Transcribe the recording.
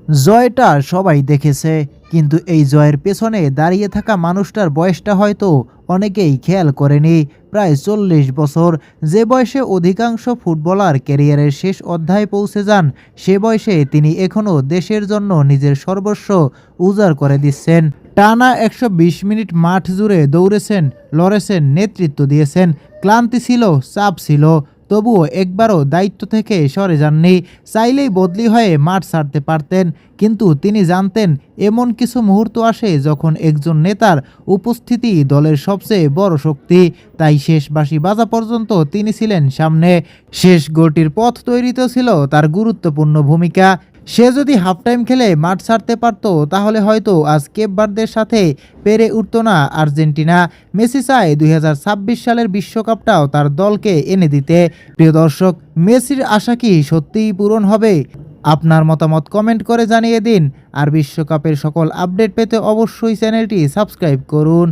জয়টা সবাই দেখেছে, কিন্তু এই জয়ের পেছনে দাঁড়িয়ে থাকা মানুষটার বয়সটা হয়তো অনেকেই খেয়াল করেনি। প্রায় ৪০ বছর, যে বয়সে অধিকাংশ ফুটবলার ক্যারিয়ারের শেষ অধ্যায়ে পৌঁছে যান, সে বয়সে তিনি এখনও দেশের জন্য নিজের সর্বস্ব উজাড় করে দিচ্ছেন। টানা ১২০ মিনিট মাঠ জুড়ে দৌড়েছেন, লড়েছেন, নেতৃত্ব দিয়েছেন। ক্লান্তি ছিল, চাপ ছিল, তবুও একবারও দায়িত্ব থেকে সরে যাননি। চাইলেই বদলি হয়ে মাঠ ছাড়তে পারতেন, কিন্তু তিনি জানতেন এমন কিছু মুহূর্ত আসে যখন একজন নেতার উপস্থিতি দলের সবচেয়ে বড় শক্তি। তাই শেষ বাঁশি বাজা পর্যন্ত তিনি ছিলেন সামনে। শেষ গোলটির পথ তৈরিতেও ছিল তার গুরুত্বপূর্ণ ভূমিকা। সে যদি হাফ টাইম খেলে মাঠ ছাড়তে পারত, তাহলে হয়তো আজ কেপ ভার্দের সাথে পেরে উঠত না আর্জেন্টিনা। মেসি চায় ২০২৬ সালের বিশ্বকাপটাও তার দলকে এনে দিতে। প্রিয় দর্শক, মেসির আশা কি সত্যিই পূরণ হবে? আপনার মতামত কমেন্ট করে জানিয়ে দিন। আর বিশ্বকাপের সকল আপডেট পেতে অবশ্যই চ্যানেলটি সাবস্ক্রাইব করুন।